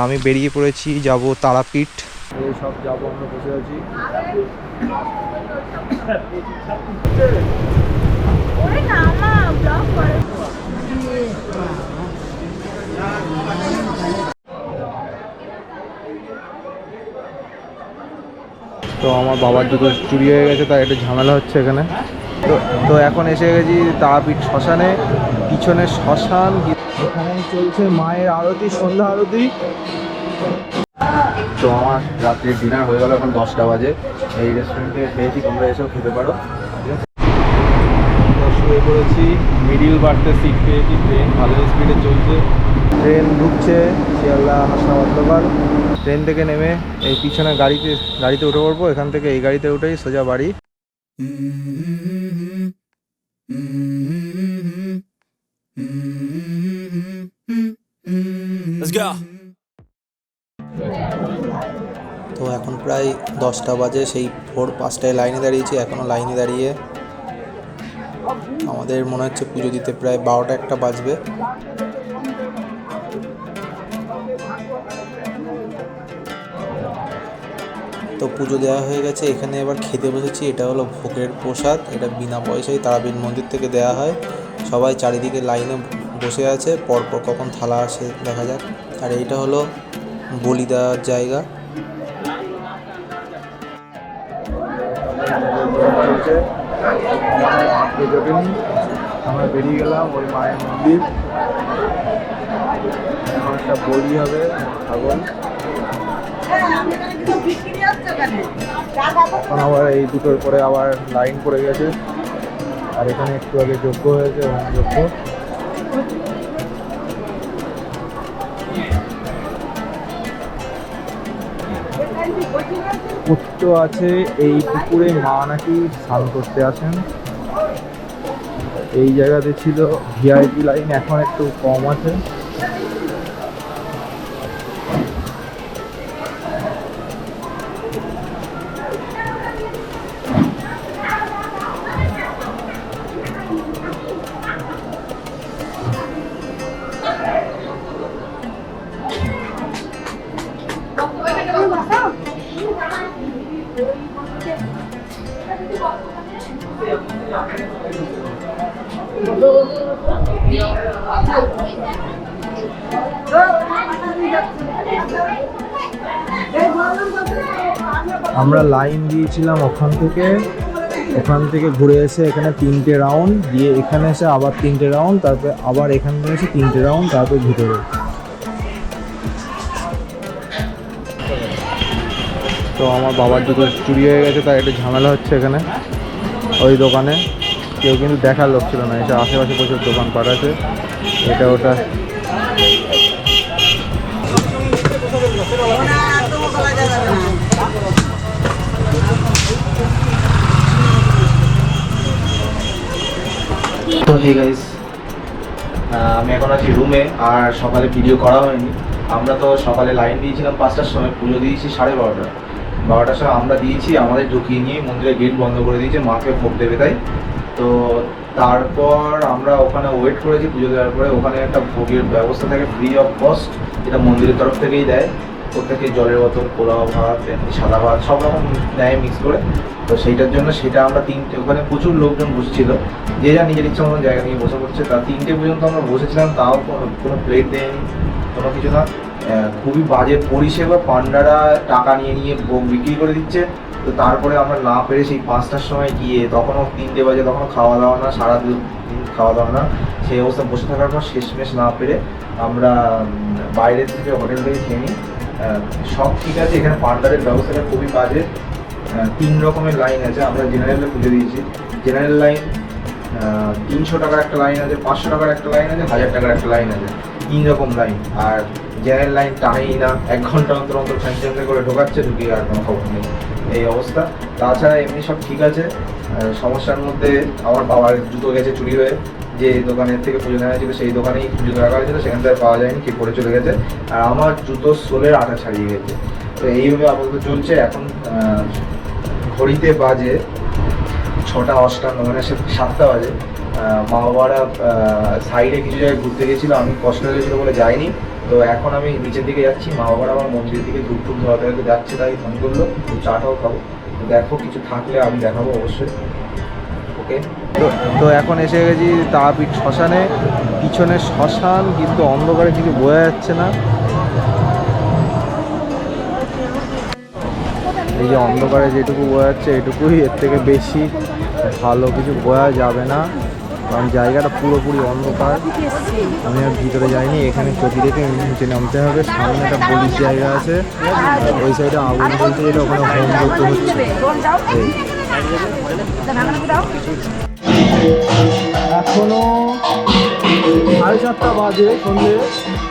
আমি বেরিয়ে পড়েছি, যাব তারাপীঠ। এই সব যাবো, আমরা বসে আছি। তো আমার বাবার জুতো চুরি হয়ে গেছে, তাই একটু ঝামেলা হচ্ছে এখানে। তো এখন এসে গেছি তারাপীঠ শ্মশানে। পিছনে শ্মশান, এখানে চলছে মায়ের আরতি, সন্ধ্যা আরতি। তো আমার রাত্রে ডিনার হয়ে গেল, এখন 10টা বাজে। এই রেস্টুরেন্টে খেয়েছি, তোমরা এসেও খেতে পারো। শুয়ে পড়েছি, মিডিল বার্থে সিট পেয়েছি। ট্রেন ভালো স্পিডে চলছে, ট্রেন ঢুকছে শিয়ালদা হাসনাবাদ লোকাল। ট্রেন থেকে নেমে এই পিছনে গাড়িতে উঠে পড়বো। এখান থেকে এই গাড়িতে উঠেই সোজা বাড়ি। তো এখন প্রায় 10টা বাজে, সেই ভোর 5টায় লাইনে দাঁড়িয়েছি, এখনও লাইনে দাঁড়িয়ে। আমাদের মনে হচ্ছে পুজো দিতে প্রায় 12টা-1টা বাজবে। তো পুজো দেওয়া হয়ে গেছে, এখানে এবার খেতে বসেছি। এটা হলো ভোগের প্রসাদ, এটা বিনা পয়সায় তারাপীঠ মন্দির থেকে দেওয়া হয়। সবাই চারিদিকে লাইনে বসে আছে, পরপর কখন থালা আসে দেখা যাক। আর এইটা হলো বলি দেওয়ার জায়গা। আমরা বেরিয়ে গেলাম ওই মায়ের মন্দির। এখন একটা বলি হবে, এখন আবার এই দুটোর পরে আবার লাইন পড়ে গেছে। আর এখানে একটু আগে যজ্ঞ হয়েছে, যজ্ঞ। পুত্র আছে এই পুকুরে, মা নাকি স্নান করতে আসেন। এই জায়গাতে ছিল ভিআইপি লাইন, এখন একটু কম আছে। আমরা লাইন দিয়েছিলাম ওখান থেকে ঘুরে এসে এখানে 3টে রাউন্ড দিয়ে, এখানে এসে আবার 3টে রাউন্ড, তারপরে আবার এখান থেকে এসে 3টে রাউন্ড, তারপরে ভিতরে। তো আমার বাবার জুতো চুরি হয়ে গেছে, তাই একটু ঝামেলা হচ্ছে এখানে ওই দোকানে। কেউ কিন্তু দেখার লোক ছিল না, এটা আশেপাশে প্রচুর দোকানপাট আছে, এটা ওটা। তো হে গাইস, আমি এখন আছি রুমে। আর সকালে ভিডিও করা হয়নি। আমরা তো সকালে লাইন দিয়েছিলাম 5টার সময়, পুজো দিয়েছি 12টার সময় আমরা দিয়েছি। আমাদের ঢুকিয়ে নিয়ে মন্দিরের গেট বন্ধ করে দিয়েছে, মাকে ভোগ দেবে তাই। তো তারপর আমরা ওখানে ওয়েট করেছি পুজো দেওয়ার পরে। ওখানে একটা ভোগের ব্যবস্থা থাকে ফ্রি অফ কস্ট, যেটা মন্দিরের তরফ থেকেই দেয়। প্রত্যেকে জলের বোতল, পোলাও ভাত, সাদা ভাত সব রকম দেয় মিক্স করে। তো সেইটার জন্য সেটা আমরা 3টে, ওখানে প্রচুর লোকজন বসেছিল, যে যা নিজের ইচ্ছা মতো জায়গা নিয়ে বসে পড়ছে। তার 3টে পর্যন্ত আমরা বসেছিলাম, তাও কোনো প্লেট দেয়নি, কোনো কিছু না। খুবই বাজে পরিষেবা। পান্ডারা টাকা নিয়ে ভোগ বিক্রি করে দিচ্ছে। তো তারপরে আমরা না পেরে সেই 5টার সময় গিয়ে, তখনও 3টে বাজে, তখনও খাওয়া দাওয়া না, সারাদিন খাওয়া দাওয়া না, সেই অবস্থা বসে থাকার পর শেষমেশ না পেরে আমরা বাইরের থেকে হোটেল থেকে খেয়ে নিই। সব ঠিক আছে, এখানে পান্ডারের ব্যবস্থাটা খুবই বাজে। 3 রকমের লাইন আছে। আমরা জেনারেলে পুজো দিয়েছি। জেনারেল লাইন 300 টাকার একটা লাইন আছে, 500 টাকার একটা লাইন আছে, 1000 টাকার একটা লাইন আছে, 3 রকম লাইন। আর জেনারেল লাইন টানেই না, 1 ঘন্টা অন্তর অন্তর ফ্যানচেঞ্জে করে ঢোকাচ্ছে, ঢুকিয়ে আর কোনো খবর নেই, এই অবস্থা। তাছাড়া এমনি সব ঠিক আছে। সমস্যার মধ্যে আমার বাবার জুতো গেছে চুরি হয়ে। যে দোকানের থেকে পুজো নেওয়া হয়েছিল সেই দোকানেই জুতো রাখা হয়েছিল, সেখান থেকে পাওয়া যায়নি, কে পরে চলে গেছে। আর আমার জুতোর সোলের আঠা ছাড়িয়ে গেছে। তো এইভাবে আপাতত চলছে। এখন ঘড়িতে বাজে 6:58, মানে 7টা বাজে। মা বাবারা সাইডে কিছু জায়গায় ঘুরতে গেছিলো, আমি কষ্ট হয়েছিল বলে যাইনি। তো তো এখন আমি নিচের দিকে যাচ্ছি, মা বাবার আমার মন্দিরের দিকে ধূপ টুপ ধরাতে ধরাতে যাচ্ছে, তাই ফোন করলো, তো চাটাও খাবো। তো দেখো কিছু থাকলে আমি দেখাবো অবশ্যই। ওকে, তো এখন এসে গেছি তারাপীঠ শ্মশানে। পিছনে শ্মশান, কিন্তু অন্ধকারে কিছু বোঝা যাচ্ছে না। এই যে অন্ধকারে যেটুকু বোঝা যাচ্ছে এটুকুই, এর থেকে বেশি ভালো কিছু বোঝা যাবে না, কারণ জায়গাটা পুরোপুরি অন্ধকার। আমি আর ভিতরে যাইনি, এখানে চটি রেখে নিচে নামতে হবে। সামনে একটা পুলিশ জায়গা আছে, ওই সাইডে আগুন বলতে যেটা ওখানে হোম করতে হচ্ছে। এখনো 7:30 বাজে সন্ধ্যে,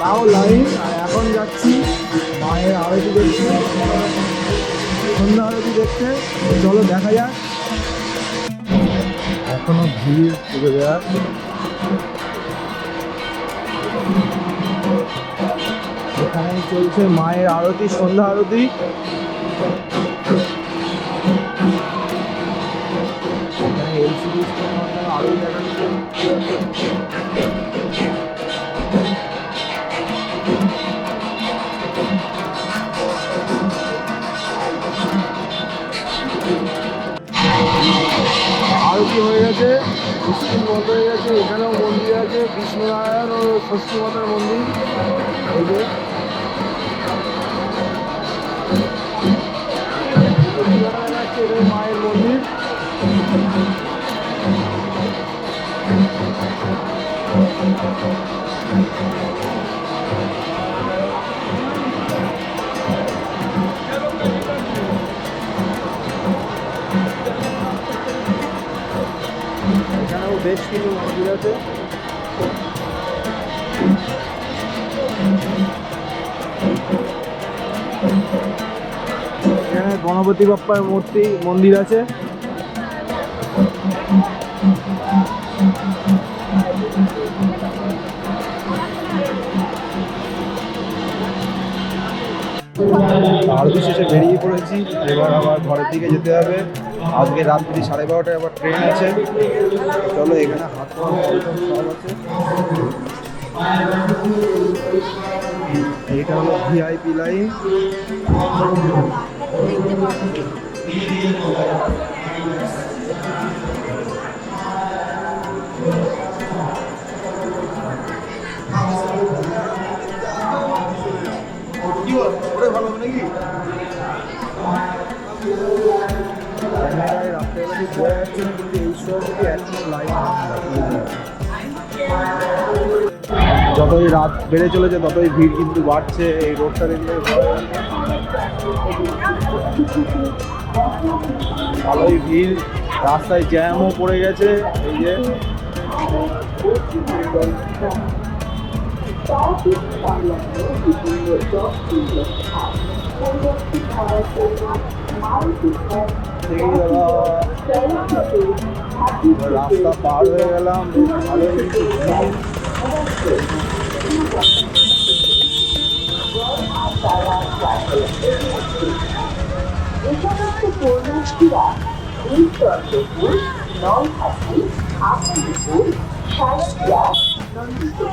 তাও লাইন। আর এখন যাচ্ছি মায়ের আরতি দেখতে, সন্ধ্যা আরতি দেখতে। চলো দেখা যাক। এখনো ভিড় পুজো দেওয়ার। এখানেই চলছে মায়ের আরতি, সন্ধ্যা আরতি। এখানে এলসিডি আরতি দেখাচ্ছে। আরতি হয়ে গেছে, স্কুল বন্ধ হয়ে গেছে। এখানেও মন্দির আছে, বিষ্ণুনারায়ণ ও ষষ্ঠী মাতার মন্দির। এই যে মায়ের মন্দির। এখানেও বেশ কিছু মন্দির আছে। এখানে গণপতি বাপ্পার মূর্তি মন্দির আছে। আরতি শেষে বেরিয়ে পড়েছি, এবার আবার ঘরের দিকে যেতে হবে। আজকে রাত্রি 12:30টায় আবার ট্রেন আছে। চলো, এখানে হাত সব আছে। এটা হলো ভিআইপি লাইন। ভালো হবে নাকি? রাত্রেবেলা ঠিক বোঝা যাচ্ছে না, কিন্তু এই সময় থেকে এখনো লাইন। যতই রাত বেড়ে চলেছে ততই ভিড় কিন্তু বাড়ছে। এই রোডটা দেখলে ভালোই ভিড়, রাস্তায় জ্যামও পড়ে গেছে। এই যে রাস্তা পার হয়ে গেলাম, ভালোই রাস্তায় কিন্তু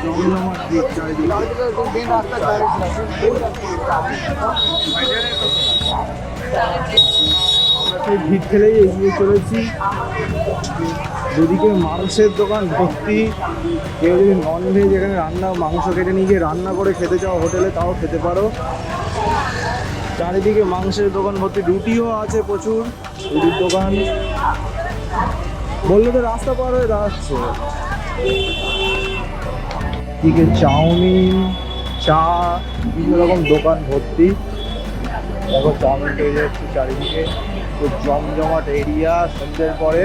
জমজমাট ভিড় চারিদিকে। ভিড় ঠেলেই এগিয়ে চলেছি। দুদিকে মাংসের দোকান ভর্তি। কেউ যদি ননভেজ এখানে রান্না মাংস কেটে নিয়ে গিয়ে রান্না করে খেতে চাও হোটেলে, তাও খেতে পারো। চারিদিকে মাংসের দোকান ভর্তি, রুটিও আছে প্রচুর, রুটির দোকান। বললে তো রাস্তা পার হয়ে দাঁড়াচ্ছে। দিকে চাউমিন, চা, বিভিন্ন রকম দোকান ভর্তি। দেখো চাউমিন পেয়ে যাচ্ছে চারিদিকে। তো জমজমাট এরিয়া, সন্ধ্যের পরে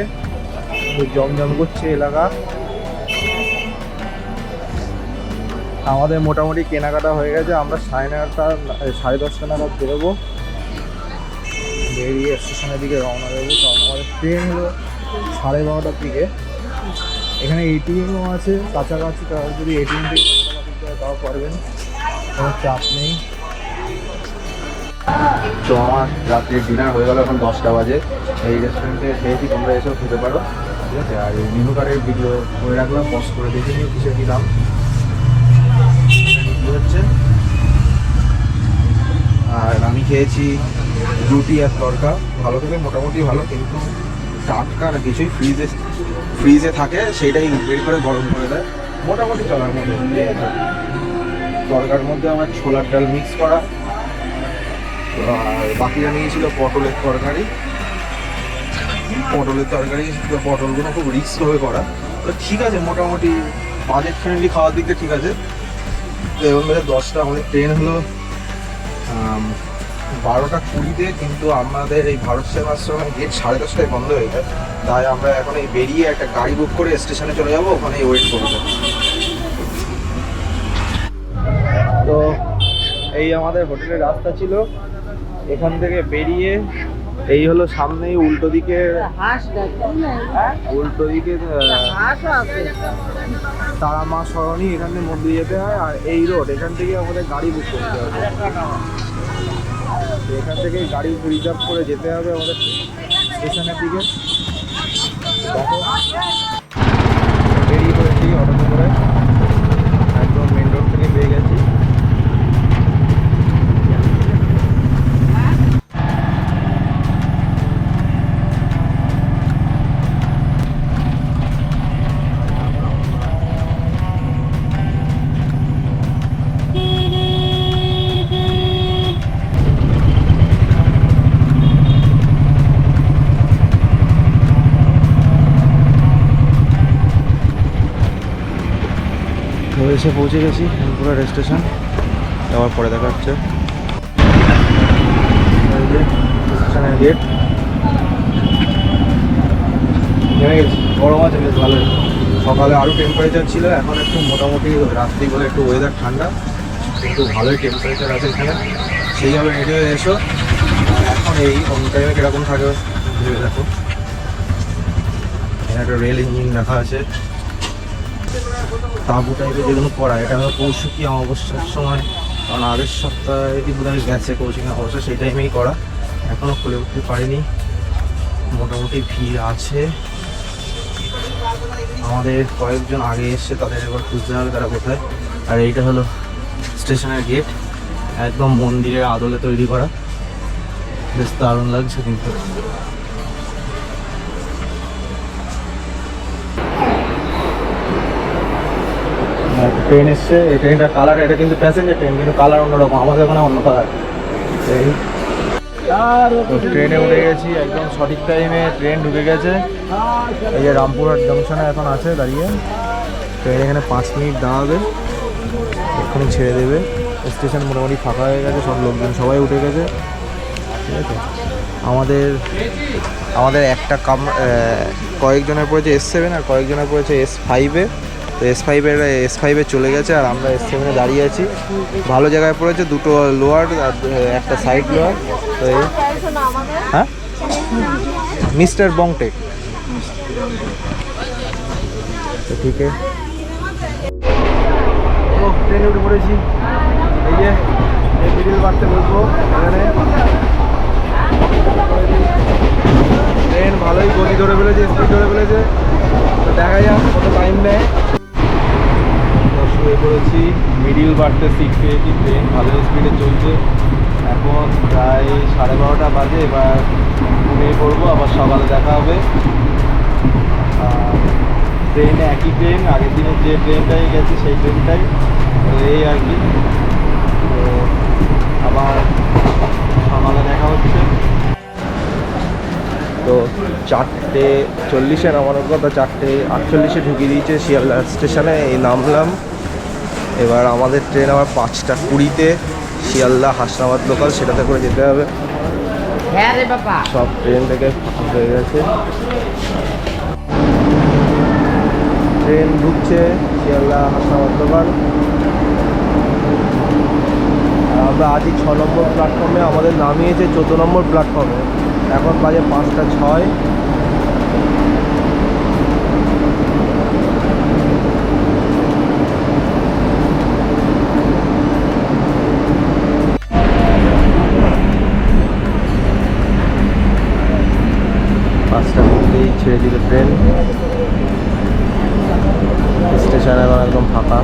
জমজম করছে এলাকা। আমাদের মোটামুটি কেনাকাটা হয়ে গেছে। আমরা 9:30 নাগাদ বেরোবো, বেরিয়ে স্টেশনের দিকে রওনা দেবো। তো আমাদের ট্রেন হলো 12:30টার দিকে। এখানে এটিএমও আছে কাছাকাছি, তারা যদি এটিএম থেকে তাও পারবেন, কোনো চাপ নেই। তো আমার রাত্রে ডিনার হয়ে গেল, এখন 10টা বাজে। এই রেস্টুরেন্টে খেয়েছি, তোমরা এসেও খেতে পারো। ঠিক আছে। আর এই মেনু কার্ডের ভিডিও করে রাখলাম, পজ করে দেখে নিও কিসের কী দাম হচ্ছে। আর আমি খেয়েছি রুটি আর তড়কা, ভালো থেকে মোটামুটি ভালো, কিন্তু টাটকা না কিছুই ফ্রিজে থাকে, সেইটাই বের করে গরম করে দেয়, মোটামুটি চলার মধ্যে। তড়কার মধ্যে আমার ছোলার ডাল মিক্স করা, আর বাকিটা নিয়েছিল পটলের তরকারি। পটলগুলো খুব রিস্কভাবে করা, তো ঠিক আছে, মোটামুটি বাজেট ফ্রেন্ডলি খাওয়ার দিকটা ঠিক আছে। তো এবং 10টা আমাদের ট্রেন হলো 12:20-তে, কিন্তু আমাদের এই ভারত সেবাশ্রমের গেট 10:30টায় বন্ধ হয়ে যায়। তাই আমরা এখন এই বেরিয়ে একটা গাড়ি বুক করে স্টেশনে চলে যাবো, ওখানে ওয়েট করবো। তো এই আমাদের হোটেলের রাস্তা ছিল, এখান থেকে বেরিয়ে এই হলো সামনেই উল্টো দিকে তারা মা সরণি, এখানে মধ্যে যেতে হয়। আর এই রোড, এখান থেকে আমাদের গাড়ি বুক করতে হবে, এখান থেকে গাড়ি রিজার্ভ করে যেতে হবে আমাদের স্টেশনের দিকে। দেখো বেরিয়ে পড়েছি অটোতে করে, একদম মেন রোড থেকে পেয়ে গেছি। তো এসে পৌঁছে গেছি রামপুরহাট স্টেশন, যাওয়ার পরে দেখা হচ্ছে স্টেশনের গেট। নেমে গেছি, গরম আছে বেশ ভালোই, সকালে আরও টেম্পারেচার ছিল, এখন একটু মোটামুটি রাত্রি বলে একটু ওয়েদার ঠান্ডা, কিন্তু ভালোই টেম্পারেচার আছে এখানে, সেইভাবে রেডি হয়ে এসো। এখন এই অন টাইমে কীরকম থাকে ভেবে দেখো, এখানে একটা রেল ইঞ্জিন রাখা আছে, তাঁবু টাইপের যেগুলো করা, এটা হলো কৌশিকী অমাবস্যার সময়, কারণ আগের সপ্তাহে বোধহয় গেছে কৌশিকী অমাবস্যা, সেই টাইমেই করা, এখনও খুলে উঠতে পারিনি, মোটামুটি ভিড় আছে। আমাদের কয়েকজন আগে এসছে, তাদের এবার খুঁজতে হবে তারা কোথায়। আর এইটা হলো স্টেশনের গেট, একদম মন্দিরের আদলে তৈরি করা, বেশ দারুণ লাগছে কিন্তু। ট্রেন এসছে, এই ট্রেনটার কালার, এটা কিন্তু প্যাসেঞ্জার ট্রেন, কিন্তু কালার অন্যরকম, আমাদের ওখানে অন্য কালার। ট্রেনে উঠে গেছি, একদম সঠিক টাইমে ট্রেন ঢুকে গেছে। এই যে রামপুরহাট জংশনে এখন আছে দাঁড়িয়ে, ট্রেন এখানে 5 মিনিট দাঁড়াবে, এক্ষুনি ছেড়ে দেবে। স্টেশন মোটামুটি ফাঁকা হয়ে গেছে, সব লোকজন সবাই উঠে গেছে, ঠিক আছে। আমাদের একটা কয়েকজনের পড়েছে S7 আর কয়েকজনের পড়েছে S5-এ, তো S5-এ চলে গেছে, আর আমরা S7-এ দাঁড়িয়ে আছি। ভালো জায়গায় পড়েছে, দুটো লোয়ার আর একটা সাইড লোয়ার। তো এই হ্যাঁ, মিস্টার বংটেক, তো ঠিক আছে। ও ট্রেনে উঠে পড়েছি, এই যে এই মিডিল বার্থে বসবো এখানে। ট্রেন ভালোই গতি ধরে ফেলেছে, স্পিড ধরে ফেলেছে, তো দেখা যাক কত টাইম নেয়। শুয়ে পড়েছি, মিডিল বার্থে সিট পেয়েছি, ট্রেন ভালোই স্পিডে চলছে। এখন প্রায় 12:30 বাজে, এবার ঘুমিয়ে পড়বো, আবার সকালে দেখা হবে। ট্রেনে একই ট্রেন, আগের দিনের যে ট্রেনটাই গেছি সেই ট্রেনটাই, তো এই আর কি। তো আবার সকালে দেখা হচ্ছে। তো 4:40-এ নামানোর কথা, 4:48-এ ঢুকিয়ে দিয়েছে শিয়ালদা স্টেশনে, এই নামলাম। এবার আমাদের ট্রেন আবার 5:20-তে শিয়ালদা হাসনাবাদ লোকাল, সেটাতে করে যেতে হবে। হ্যাঁ রে বাবা, সব ট্রেন থেকে হয়ে গেছে, ট্রেন ঢুকছে শিয়ালদা হাসনাবাদ লোকাল। আমরা আজই 6 নম্বর প্ল্যাটফর্মে, আমাদের নামিয়েছে 14 নম্বর প্ল্যাটফর্মে, এখন বাজে 5:06। ছেড়ে দিল ট্রেন। ফাঁকা।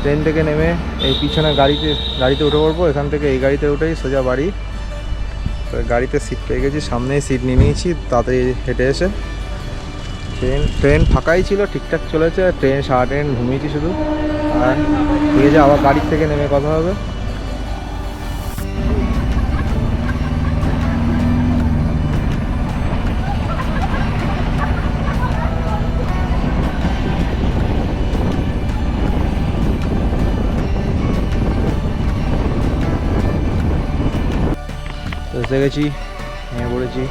ট্রেন থেকে নেমে এই পিছনে গাড়িতে উঠে পড়বো। এখান থেকে এই গাড়িতে উঠেই সোজা বাড়ি। তো গাড়িতে সিট পেয়ে গেছি, সামনেই সিট নিয়ে নিয়েছি। তাড়াতাড়ি হেঁটে এসে ট্রেন ফাঁকাই ছিল, ঠিকঠাক চলেছে। সারা ট্রেন ঘুমিয়েছি শুধু। আর ঠিক আছে, আবার গাড়ির থেকে নেমে কথা হবে। এসে গেছি, নেমে পড়েছি।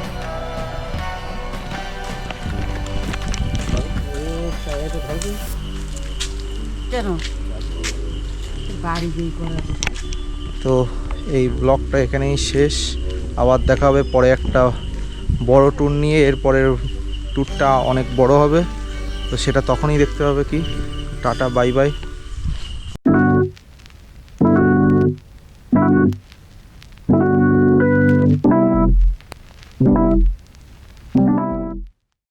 তো এই ব্লগটা এখানেই শেষ। আবার দেখা হবে পরে একটা বড় ট্যুর নিয়ে। এরপরের ট্যুরটা অনেক বড় হবে, তো সেটা তখনই দেখতে হবে। কি টাটা, বাই বাই।